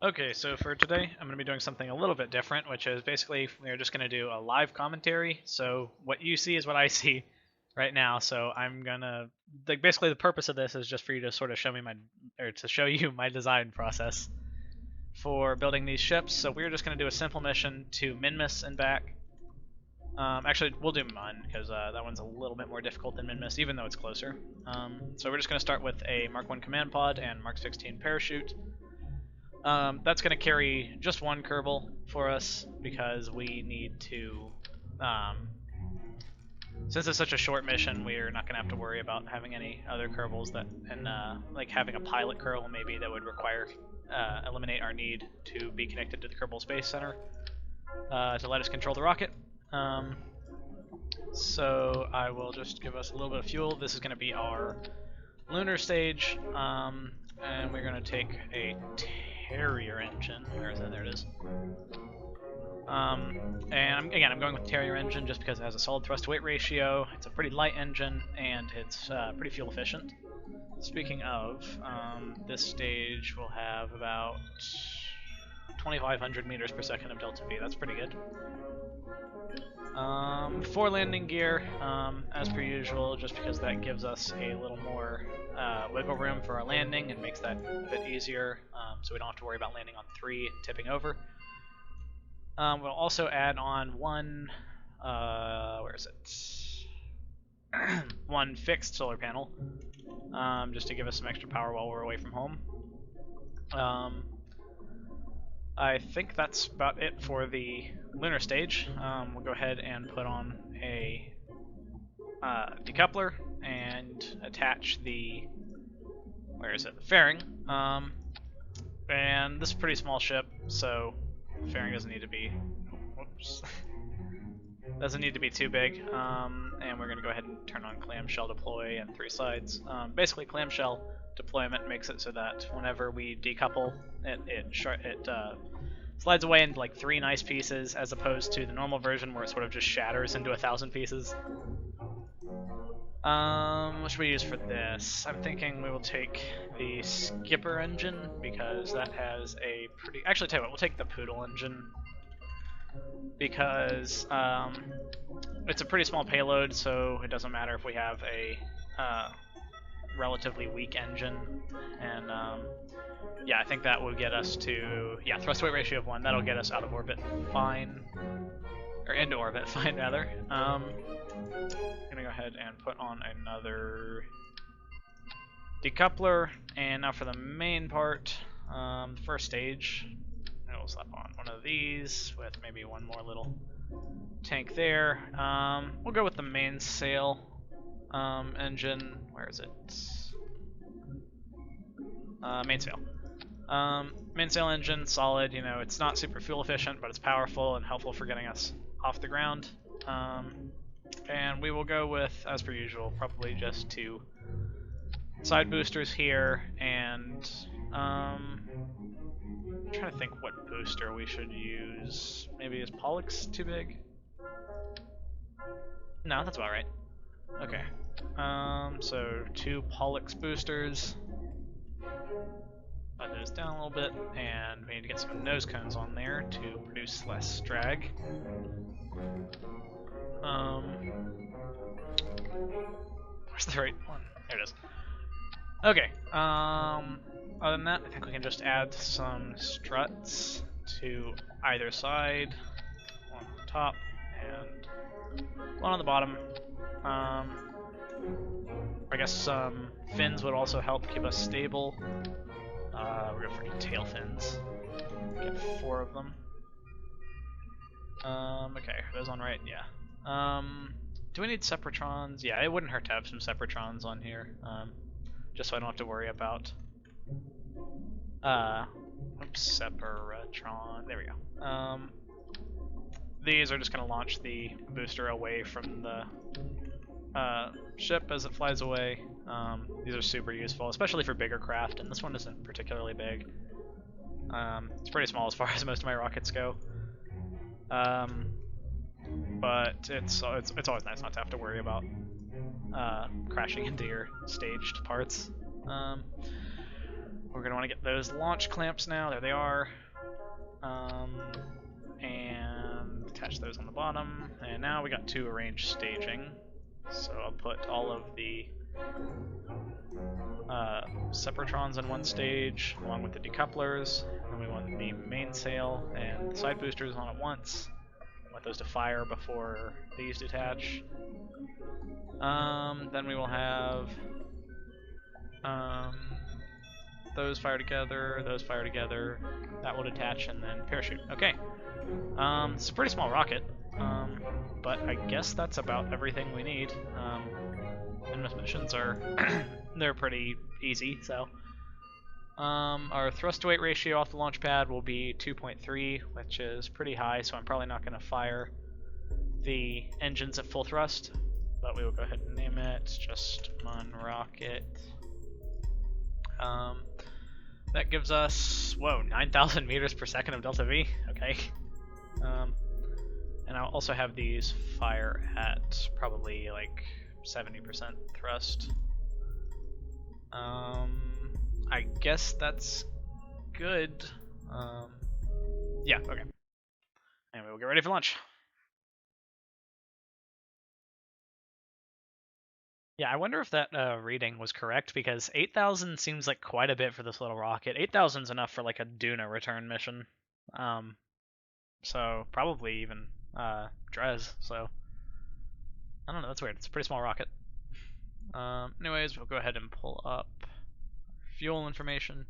Okay, so for today, I'm going to be doing something a little bit different, which is basically we're just going to do a live commentary. So what you see is what I see right now. So I'm gonna basically the purpose of this is just for you to sort of show me to show you my design process for building these ships. So we're just going to do a simple mission to Minmus and back. Actually, we'll do Mun because that one's a little bit more difficult than Minmus, even though it's closer. So we're just going to start with a Mark 1 command pod and Mark 16 parachute. That's going to carry just one Kerbal for us because we need to, since it's such a short mission, we're not going to have to worry about having any other Kerbals and like having a pilot Kerbal maybe that would require, eliminate our need to be connected to the Kerbal Space Center to let us control the rocket. So I will just give us a little bit of fuel. This is going to be our lunar stage, and we're going to take a Terrier engine. Where is that? There it is. And again, I'm going with Terrier engine just because it has a solid thrust-to-weight ratio. It's a pretty light engine, and it's pretty fuel efficient. Speaking of, this stage will have about 2,500 meters per second of delta V. That's pretty good. For landing gear, as per usual, just because that gives us a little more wiggle room for our landing and makes that a bit easier, so we don't have to worry about landing on 3 and tipping over. We'll also add on one, where is it? one fixed solar panel, just to give us some extra power while we're away from home. I think that's about it for the lunar stage. We'll go ahead and put on a decoupler and attach the, where is it, the fairing. And this is a pretty small ship, so the fairing doesn't need to be, whoops, doesn't need to be too big. And we're going to go ahead and turn on clamshell deploy and 3 sides. Basically, clamshell deployment makes it so that whenever we decouple, it slides away into like 3 nice pieces, as opposed to the normal version where it sort of just shatters into 1,000 pieces. What should we use for this? I'm thinking we will take the Skipper engine because that has a pretty. Actually, tell you what, we'll take the Poodle engine because it's a pretty small payload, so it doesn't matter if we have a relatively weak engine, and yeah, I think that will get us to, yeah, thrust weight ratio of 1. That'll get us out of orbit fine, or into orbit fine rather. I'm gonna go ahead and put on another decoupler, and now for the main part, the first stage, we'll slap on one of these with maybe one more little tank there. We'll go with the mainsail engine. Where is it? Mainsail. Mainsail engine, solid. You know, it's not super fuel efficient, but it's powerful and helpful for getting us off the ground. And we will go with, as per usual, probably just 2 side boosters here, and I'm trying to think what booster we should use. Maybe is Pollux too big? No, that's about right. Okay. So 2 Pollux boosters. Let those down a little bit, and we need to get some nose cones on there to produce less drag. Where's the right one? There it is. Okay. Other than that, I think we can just add some struts to either side. One on the top and one on the bottom. I guess some fins would also help keep us stable. We're going for tail fins. Get 4 of them. Okay, are those on right? Yeah. Do we need Separatrons? Yeah, it wouldn't hurt to have some Separatrons on here. Just so I don't have to worry about oops, Separatron. There we go. These are just going to launch the booster away from the ship as it flies away. These are super useful, especially for bigger craft, and this one isn't particularly big. It's pretty small as far as most of my rockets go. But it's always nice not to have to worry about crashing into your staged parts. We're going to want to get those launch clamps now. There they are. And attach those on the bottom. And now we got 2 arranged staging. So I'll put all of the separatrons in one stage, along with the decouplers. And we want the mainsail and the side boosters on at once. I want those to fire before these detach. Then we will have those fire together, those fire together, that will detach, and then parachute. Okay. It's a pretty small rocket, but I guess that's about everything we need. And most missions are they're pretty easy, so. Our thrust to weight ratio off the launch pad will be 2.3, which is pretty high, so I'm probably not going to fire the engines at full thrust, but we will go ahead and name it just Mun Rocket. That gives us, 9,000 meters per second of delta V. Okay. And I'll also have these fire at probably like 70% thrust. I guess that's good. Yeah, okay. Anyway, we'll get ready for launch. Yeah, I wonder if that reading was correct, because 8,000 seems like quite a bit for this little rocket. 8,000 is enough for like a Duna return mission. So probably even Drez, so I don't know, that's weird. It's a pretty small rocket. Anyways, we'll go ahead and pull up fuel information.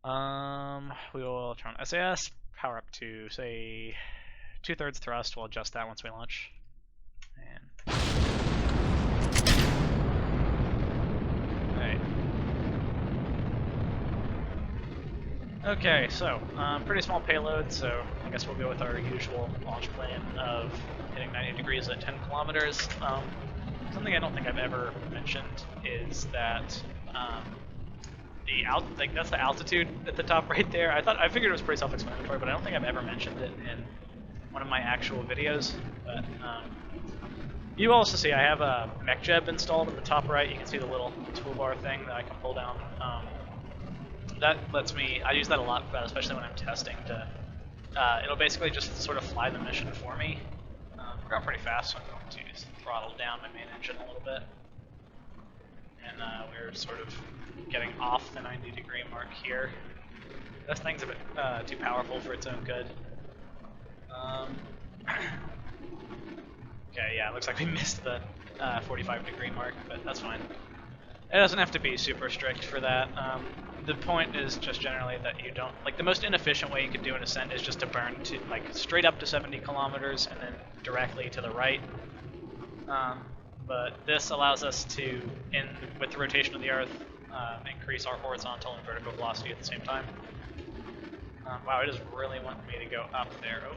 We will turn on SAS, power up to, say, 2/3 thrust. We'll adjust that once we launch. And alright. Okay, so pretty small payload, so I guess we'll go with our usual launch plan of hitting 90 degrees at 10 kilometers. Something I don't think I've ever mentioned is that that's the altitude at the top right there. I figured it was pretty self-explanatory, but I don't think I've ever mentioned it in one of my actual videos. But you also see I have a MechJeb installed in the top right. You can see the little toolbar thing that I can pull down. That lets me, I use that a lot, especially when I'm testing. It'll basically just sort of fly the mission for me. We're going pretty fast, so I'm going to throttle down my main engine a little bit. And we're sort of getting off the 90 degree mark here. This thing's a bit too powerful for its own good. Okay, yeah, it looks like we missed the 45 degree mark, but that's fine. It doesn't have to be super strict for that. The point is just generally that you don't, like, the most inefficient way you could do an ascent is just to burn to, like, straight up to 70 kilometers and then directly to the right. But this allows us to, with the rotation of the Earth, increase our horizontal and vertical velocity at the same time. Wow, it is really wanting me to go up there.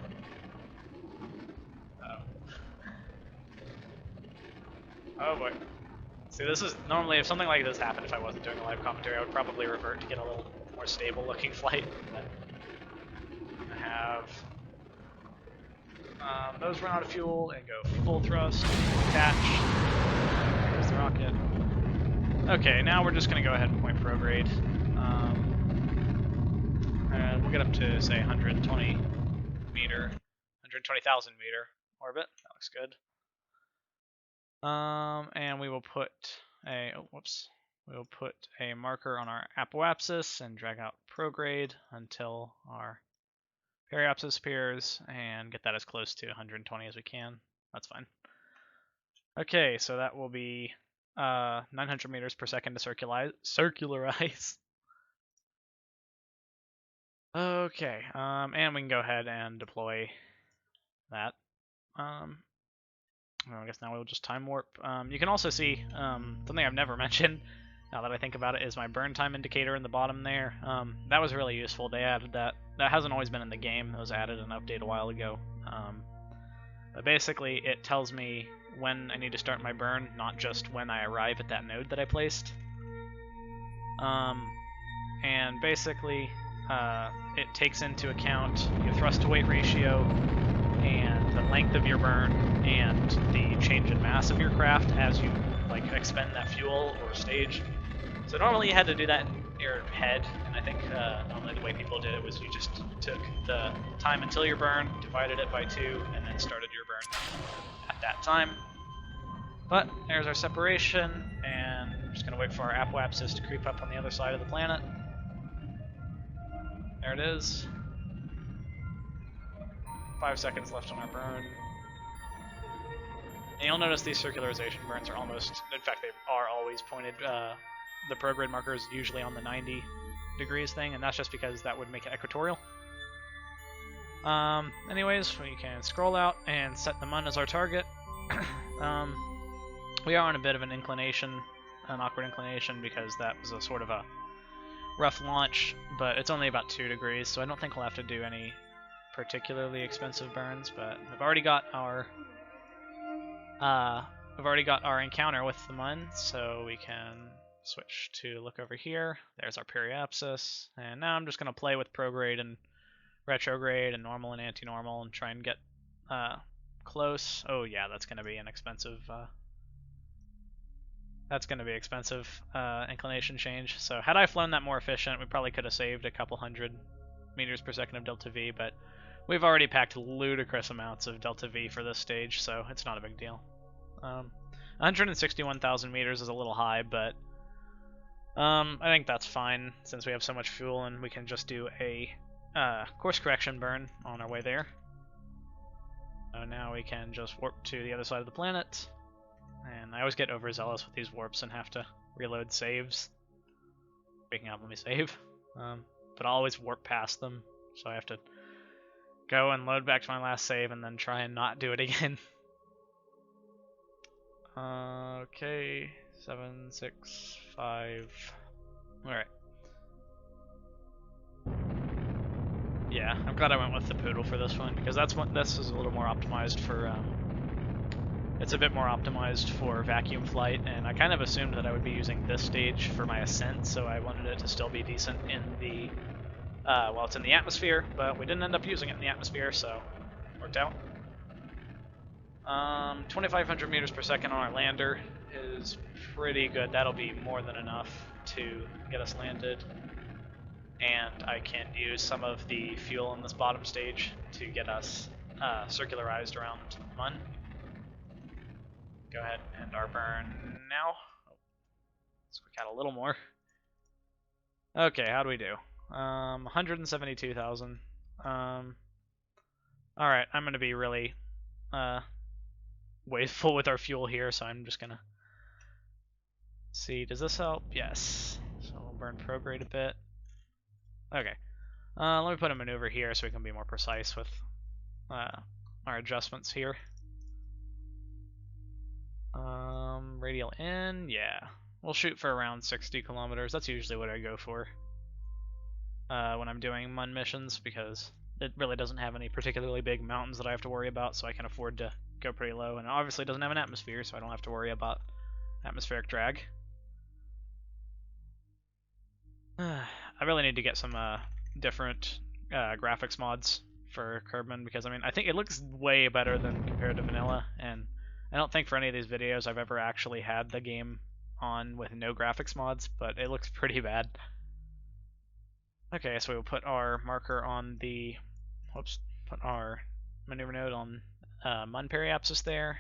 Oh boy. See, this is normally, if something like this happened, if I wasn't doing a live commentary, I would probably revert to get a little more stable looking flight. But I have those run out of fuel and go full thrust, attach. There's the rocket. Okay, now we're just going to go ahead and point prograde. And we'll get up to, say, 120,000 meter orbit. That looks good. And we will put a marker on our apoapsis and drag out prograde until our periapsis appears, and get that as close to 120 as we can. That's fine. Okay, so that will be 900 meters per second to circularize. Okay, and we can go ahead and deploy that. I guess now we'll just time warp. You can also see something I've never mentioned, now that I think about it, is my burn time indicator in the bottom there. That was really useful. They added that. That hasn't always been in the game. It was added in an update a while ago. But basically, it tells me when I need to start my burn, not just when I arrive at that node that I placed. And basically, it takes into account your thrust to weight ratio and the length of your burn and the change in mass of your craft as you expend that fuel or stage. So normally you had to do that in your head, and I think normally the way people did it was you just took the time until your burn, divided it by 2, and then started your burn at that time. But there's our separation, and I'm just going to wait for our apoapsis to creep up on the other side of the planet. There it is. 5 seconds left on our burn. And you'll notice these circularization burns are almost, in fact they are always pointed, the prograde marker is usually on the 90 degrees thing, and that's just because that would make it equatorial. Anyways, we can scroll out and set the mun as our target. We are on a bit of an inclination, an awkward inclination, because that was a sort of a rough launch, but it's only about 2 degrees, so I don't think we'll have to do any particularly expensive burns, but we've already got our encounter with the mun, so we can switch to look over here. There's our periapsis, and now I'm just going to play with prograde and retrograde and normal and anti-normal and try and get close. Oh yeah, that's going to be an expensive inclination change. So had I flown that more efficient, we probably could have saved a couple hundred meters per second of delta V, but we've already packed ludicrous amounts of delta V for this stage, so it's not a big deal. 161,000 meters is a little high, but I think that's fine since we have so much fuel and we can just do a course correction burn on our way there. So now we can just warp to the other side of the planet. And I always get overzealous with these warps and have to reload saves. Speaking of, let me save. But I'll always warp past them, so I have to go and load back to my last save and then try and not do it again. Okay, 7, 6, 5. Alright. Yeah, I'm glad I went with the Poodle for this one, because this is a little more optimized for, it's a bit more optimized for vacuum flight, and I kind of assumed that I would be using this stage for my ascent, so I wanted it to still be decent in the, well, it's in the atmosphere, but we didn't end up using it in the atmosphere, so worked out. 2,500 meters per second on our lander is pretty good. That'll be more than enough to get us landed. And I can use some of the fuel in this bottom stage to get us circularized around Mun. Go ahead and our burn now. Let's quick out a little more. Okay, how do we do? 172,000. Alright, I'm going to be really wasteful with our fuel here, so I'm just going to see. Does this help? Yes. So we'll burn prograde a bit. Okay. Let me put a maneuver here so we can be more precise with our adjustments here. Radial in, yeah. We'll shoot for around 60 kilometers. That's usually what I go for when I'm doing Mun missions, because it really doesn't have any particularly big mountains that I have to worry about, so I can afford to go pretty low. And it obviously doesn't have an atmosphere, so I don't have to worry about atmospheric drag. I really need to get some different graphics mods for Kerbin, because I mean, I think it looks way better than compared to vanilla, and I don't think for any of these videos I've ever actually had the game on with no graphics mods, but it looks pretty bad. Okay, so we'll put our marker on the, put our maneuver node on Mun periapsis there,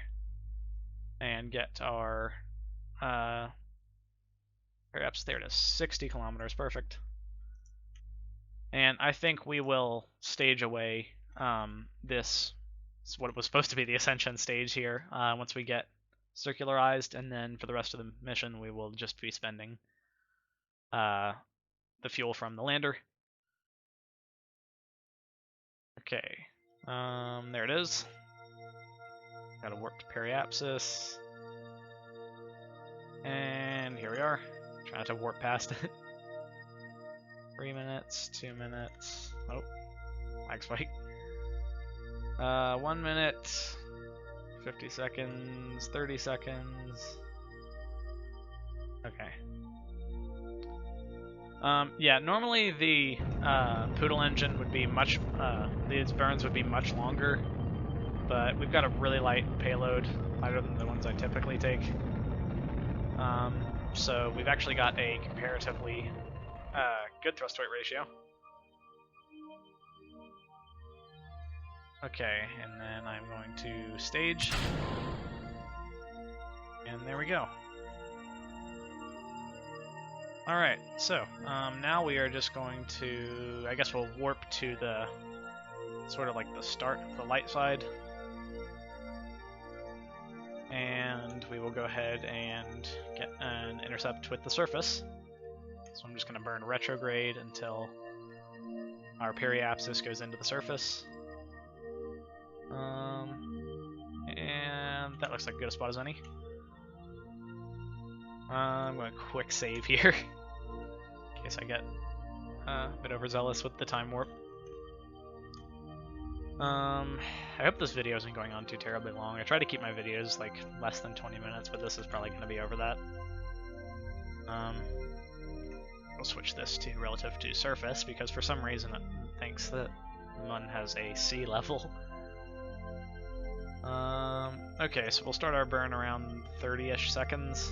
and get our periapsis there to 60 kilometers, perfect. And I think we will stage away this, what was supposed to be the ascension stage here, once we get circularized, and then for the rest of the mission we will just be spending the fuel from the lander. Okay, there it is. Got to warp to periapsis. And here we are. Trying to warp past it. 3 minutes, 2 minutes. Oh, lag spike. 1 minute, 50 seconds, 30 seconds. Okay. Yeah, normally the Poodle engine would be much, these burns would be much longer, but we've got a really light payload, lighter than the ones I typically take. So we've actually got a comparatively Good thrust weight ratio. Okay, and then I'm going to stage. And there we go. Alright, so now we are just going to, I guess we'll warp to the, sort of like the start of the light side. And we will go ahead and get an intercept with the surface. So I'm just going to burn retrograde until our periapsis goes into the surface. And that looks like good a spot as any. I'm going to quick save here, in case I get a bit overzealous with the time warp. I hope this video isn't going on too terribly long. I try to keep my videos like less than 20 minutes, but this is probably going to be over that. We'll switch this to relative to surface, because for some reason it thinks that Mun has a sea level. Okay, so we'll start our burn around 30-ish seconds.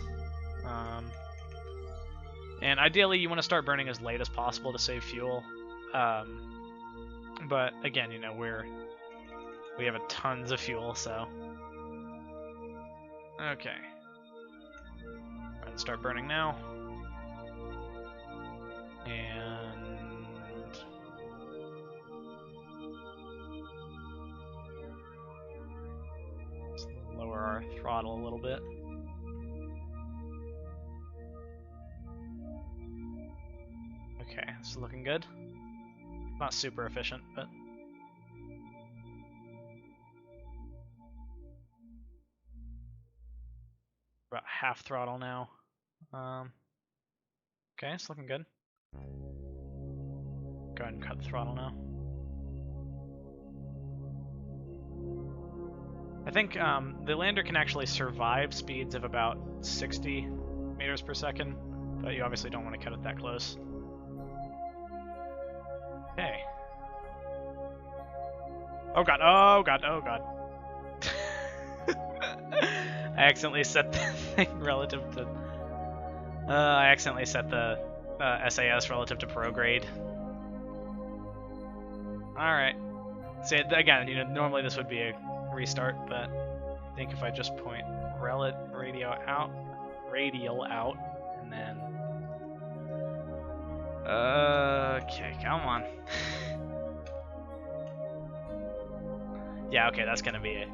And ideally you want to start burning as late as possible to save fuel. But again, you know, we have tons of fuel, so okay. I'm gonna start burning now. And let's lower our throttle a little bit. Okay, this is looking good. Not super efficient, but about half throttle now. Okay, it's looking good. Go ahead and cut the throttle now. I think the lander can actually survive speeds of about 60 meters per second, but you obviously don't want to cut it that close. Okay. Oh god, oh god, oh god. I accidentally set the thing relative to... I accidentally set the SAS relative to prograde. Alright. So again, you know, normally this would be a restart, but I think if I just point radial out, and then... Okay, come on. Yeah, okay, that's gonna be a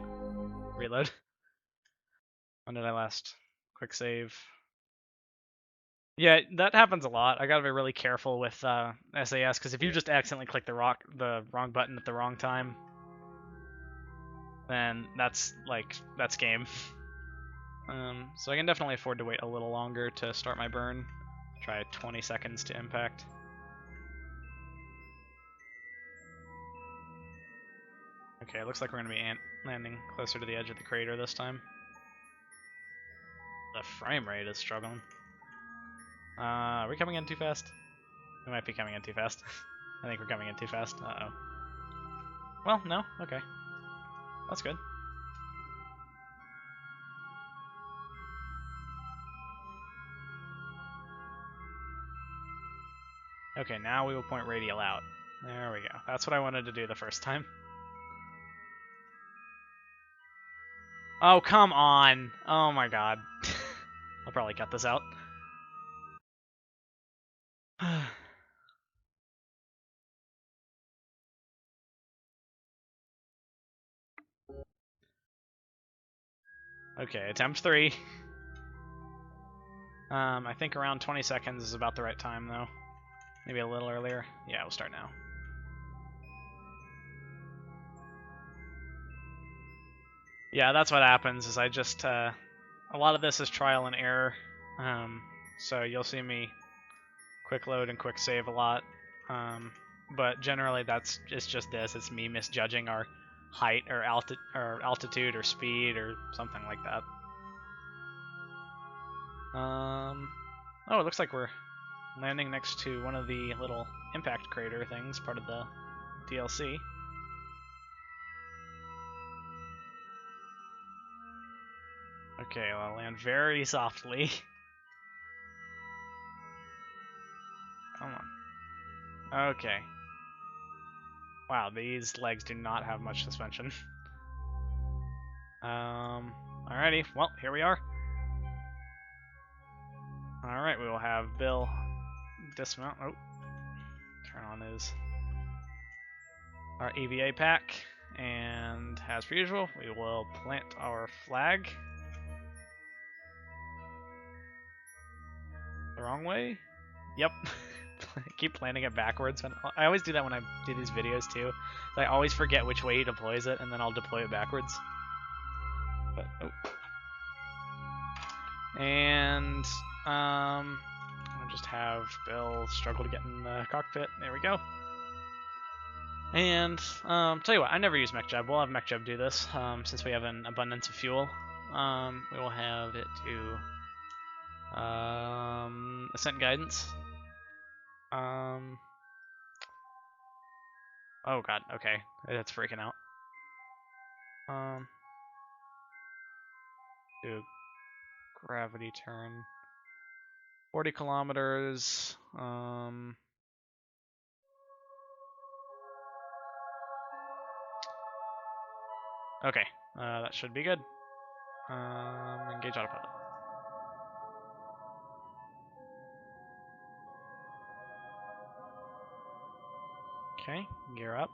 reload. When did I last quick save? Yeah, that happens a lot. I gotta be really careful with SAS, because if you just accidentally click the wrong button at the wrong time, then that's game. So I can definitely afford to wait a little longer to start my burn. Try 20 seconds to impact. Okay, it looks like we're gonna be landing closer to the edge of the crater this time. The frame rate is struggling. Are we coming in too fast? We might be coming in too fast. I think we're coming in too fast. Uh-oh. Well, no? Okay. That's good. Okay, now we will point radial out. There we go. That's what I wanted to do the first time. Oh, come on! Oh my god. I'll probably cut this out. Okay, attempt 3. I think around 20 seconds is about the right time, though. Maybe a little earlier. Yeah, we'll start now. Yeah, that's what happens, is I just, a lot of this is trial and error. So you'll see me quick load and quick save a lot. But generally it's just this. It's me misjudging our height or altitude or speed or something like that. Oh, it looks like we're landing next to one of the little impact crater things, part of the DLC. Okay, well, I'll land very softly. come on. Okay. Wow, these legs do not have much suspension. Alrighty, well, here we are. Alright, we will have Bill dismount. Oh, turn on our EVA pack, and as per usual, we will plant our flag. The wrong way? Yep. Keep planting it backwards. I always do that when I do these videos too. I always forget which way he deploys it, and then I'll deploy it backwards. But, oh. And I'll just have Bill struggle to get in the cockpit. There we go. And tell you what, I never use MechJeb. We'll have MechJeb do this since we have an abundance of fuel. We will have it do ascent guidance. Oh god, okay, that's freaking out. Do gravity turn 40 kilometers. Okay, that should be good. Engage autopilot. Okay, gear up.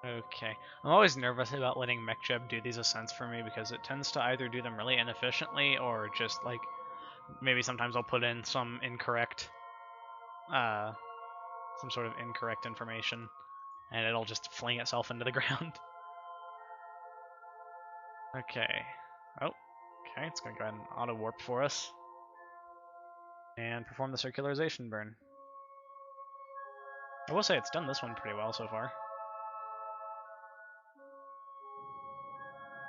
Okay, I'm always nervous about letting MechJeb do these ascents for me because it tends to either do them really inefficiently or just like maybe sometimes I'll put in some incorrect, some sort of incorrect information, and it'll just fling itself into the ground. Okay. Oh, okay, it's gonna go ahead and auto warp for us and perform the circularization burn. I will say it's done this one pretty well so far.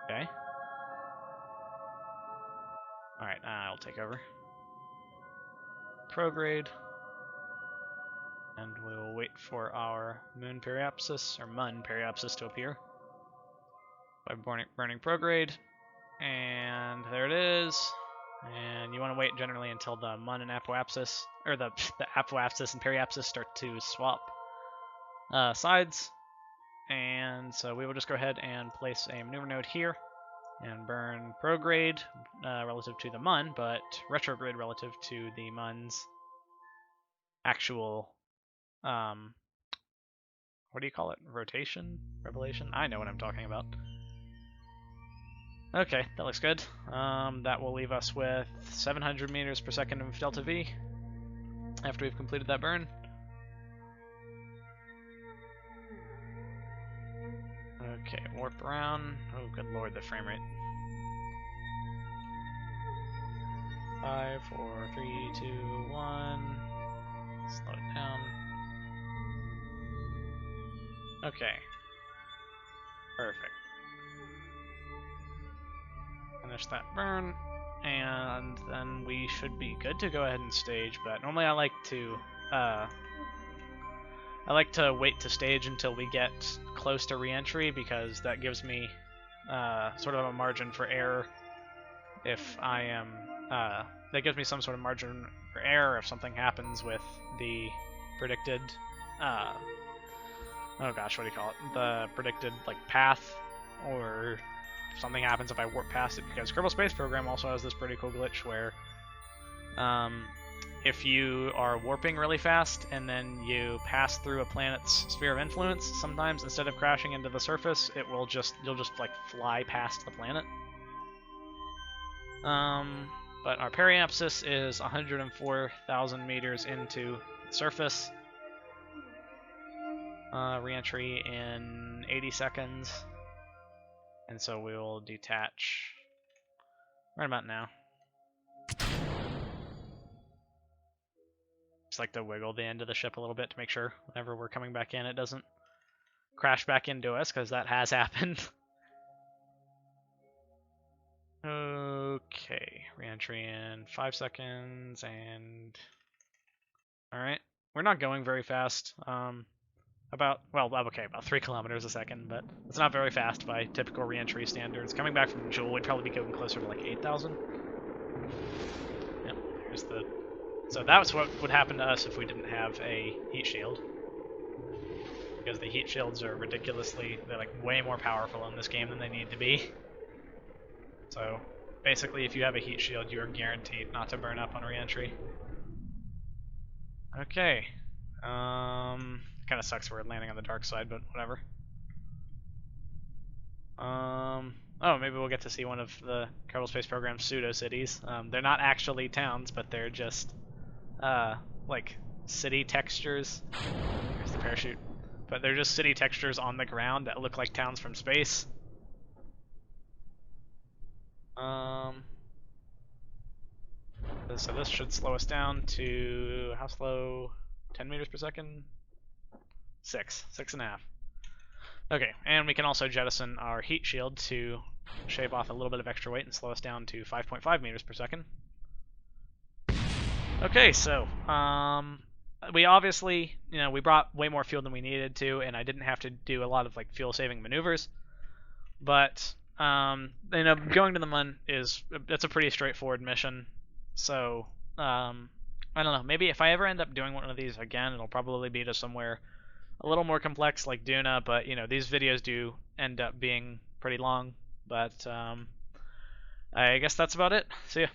Okay. Alright, I'll take over. Prograde. And we'll wait for our moon periapsis, or mun periapsis to appear by burning prograde. And there it is. And you want to wait generally until the mun and apoapsis, or the apoapsis and periapsis start to swap sides. And so we will just go ahead and place a maneuver node here and burn prograde relative to the mun, but retrograde relative to the mun's actual, what do you call it? Rotation? Revelation? I know what I'm talking about. Okay, that looks good. That will leave us with 700 meters per second of delta V after we've completed that burn. Okay, warp around. Oh, good lord, the frame rate. 5, 4, 3, 2, 1. Slow it down. Okay. Perfect. Finish that burn, and then we should be good to go ahead and stage, but normally I like to wait to stage until we get close to re-entry, because that gives me sort of a margin for error if I am that gives me some sort of margin for error if something happens with the predicted oh gosh, what do you call it? The predicted like path, or if something happens if I warp past it, because Kerbal Space Program also has this pretty cool glitch where if you are warping really fast and then you pass through a planet's sphere of influence, sometimes instead of crashing into the surface, you'll just like fly past the planet. But our periapsis is 104,000 meters into the surface. Re-entry in 80 seconds. And so we will detach right about now. Just like to wiggle the end of the ship a little bit to make sure whenever we're coming back in it doesn't crash back into us, because that has happened. Okay, re-entry in 5 seconds, and alright. We're not going very fast. About 3 kilometers a second, but it's not very fast by typical re-entry standards. Coming back from Joule, we'd probably be going closer to like 8,000. Yep, here's the So that's what would happen to us if we didn't have a heat shield. Because the heat shields are they're like way more powerful in this game than they need to be. So basically if you have a heat shield, you are guaranteed not to burn up on re-entry. Okay. Kind of sucks we're landing on the dark side, but whatever. Oh, maybe we'll get to see one of the Kerbal Space Program's pseudo-cities. They're not actually towns, but they're just, like, city textures. Here's the parachute. But they're just city textures on the ground that look like towns from space. So this should slow us down to, how slow? 10 meters per second? 6.5. Okay, and we can also jettison our heat shield to shave off a little bit of extra weight and slow us down to 5.5 meters per second. Okay, so we obviously, we brought way more fuel than we needed to, and I didn't have to do a lot of like fuel-saving maneuvers. But going to the moon that's a pretty straightforward mission. So I don't know. Maybe if I ever end up doing one of these again, it'll probably be to somewhere a little more complex like Duna, but these videos do end up being pretty long. But I guess that's about it. See ya.